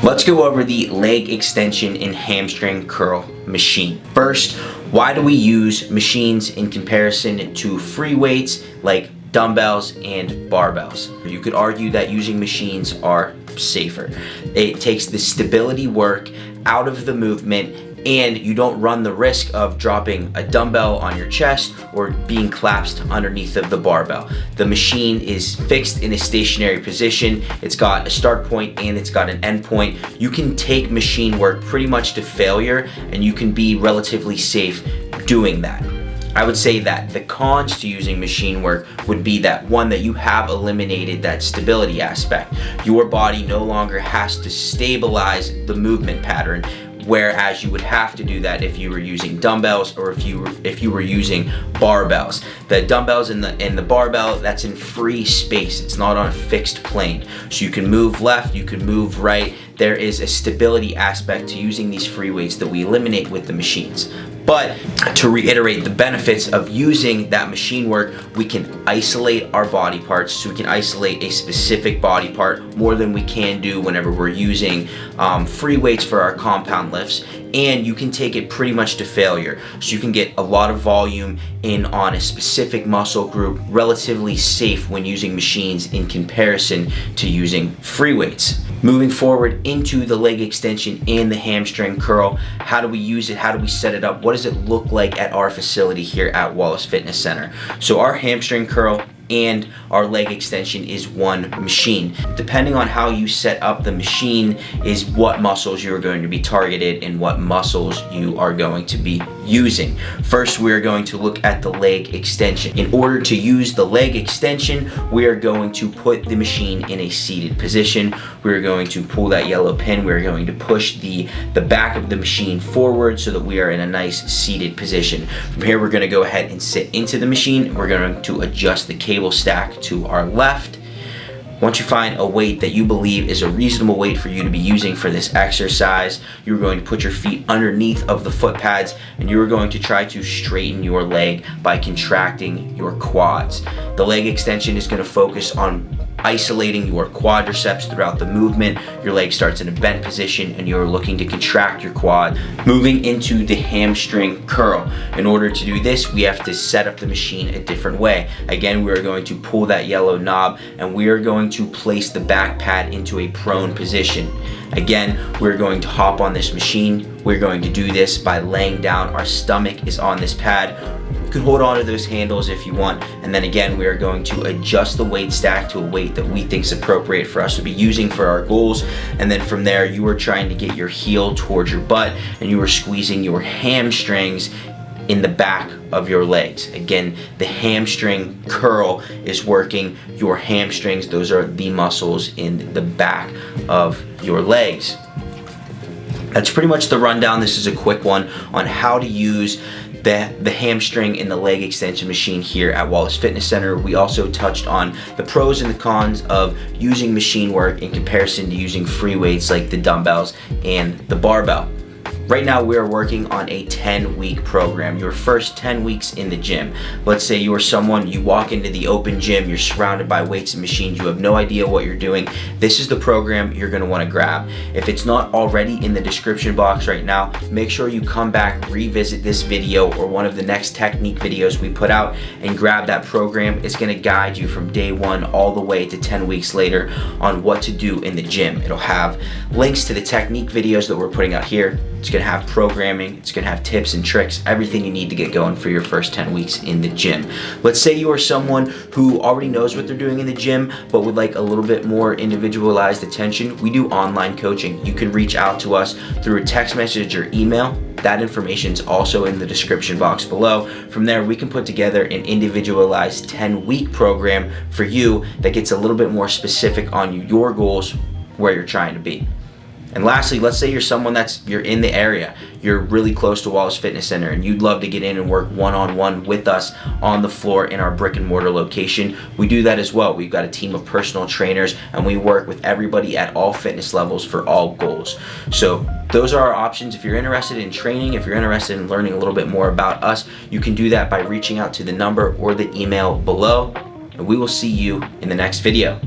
Let's go over the leg extension and hamstring curl machine. First, why do we use machines in comparison to free weights like dumbbells and barbells? You could argue that using machines are safer. It takes the stability work out of the movement, and you don't run the risk of dropping a dumbbell on your chest or being collapsed underneath of the barbell. The machine is fixed in a stationary position. It's got a start point and it's got an end point. You can take machine work pretty much to failure, and you can be relatively safe doing that. I would say that the cons to using machine work would be that, one, that you have eliminated that stability aspect. Your body no longer has to stabilize the movement pattern, whereas you would have to do that if you were using dumbbells or if you were using barbells. The dumbbells and the barbell, that's in free space. It's not on a fixed plane. So you can move left, you can move right. There is a stability aspect to using these free weights that we eliminate with the machines. But to reiterate the benefits of using that machine work, we can isolate our body parts, so we can isolate a specific body part more than we can do whenever we're using free weights for our compound lifts, and you can take it pretty much to failure. So you can get a lot of volume in on a specific muscle group, relatively safe when using machines in comparison to using free weights. Moving forward into the leg extension and the hamstring curl, how do we use it? How do we set it up? What does it look like at our facility here at Wallace Fitness Center? So our hamstring curl and our leg extension is one machine. Depending on how you set up the machine is what muscles you're going to be targeted and what muscles you are going to be using. First, we're going to look at the leg extension. In order to use the leg extension, we are going to put the machine in a seated position. We're going to pull that yellow pin. We're going to push the back of the machine forward so that we are in a nice seated position. From here, we're going to go ahead and sit into the machine. We're going to adjust the cable stack to our left. Once you find a weight that you believe is a reasonable weight for you to be using for this exercise, you're going to put your feet underneath of the foot pads, and you're going to try to straighten your leg by contracting your quads. The leg extension is going to focus on isolating your quadriceps throughout the movement. Your leg starts in a bent position and you're looking to contract your quad. Moving into the hamstring curl. In order to do this, we have to set up the machine a different way. Again, we're going to pull that yellow knob and we are going to place the back pad into a prone position. Again, we're going to hop on this machine. We're going to do this by laying down. Our stomach is on this pad. You can hold on to those handles if you want, and then again we are going to adjust the weight stack to a weight that we think is appropriate for us to be using for our goals. And then from there, you are trying to get your heel towards your butt and you are squeezing your hamstrings in the back of your legs. Again, the hamstring curl is working your hamstrings. Those are the muscles in the back of your legs. That's pretty much the rundown. This is a quick one on how to use the hamstring and the leg extension machine here at Wallace Fitness Center. We also touched on the pros and the cons of using machine work in comparison to using free weights like the dumbbells and the barbell. Right now we are working on a 10-week program, your first 10 weeks in the gym. Let's say you are someone, you walk into the open gym, you're surrounded by weights and machines, you have no idea what you're doing. This is the program you're going to want to grab. If it's not already in the description box right now, make sure you come back, revisit this video or one of the next technique videos we put out and grab that program. It's going to guide you from day one all the way to 10 weeks later on what to do in the gym. It'll have links to the technique videos that we're putting out here. It's going to have programming, it's going to have tips and tricks, everything you need to get going for your first 10 weeks in the gym. Let's say you are someone who already knows what they're doing in the gym but would like a little bit more individualized attention. We do online coaching. You can reach out to us through a text message or email. That information is also in the description box below. From there, we can put together an individualized 10-week program for you that gets a little bit more specific on your goals, where you're trying to be. And lastly, let's say you're someone you're in the area, you're really close to Wallace Fitness Center and you'd love to get in and work one-on-one with us on the floor in our brick and mortar location. We do that as well. We've got a team of personal trainers and we work with everybody at all fitness levels for all goals. So those are our options. If you're interested in training, if you're interested in learning a little bit more about us, you can do that by reaching out to the number or the email below. And we will see you in the next video.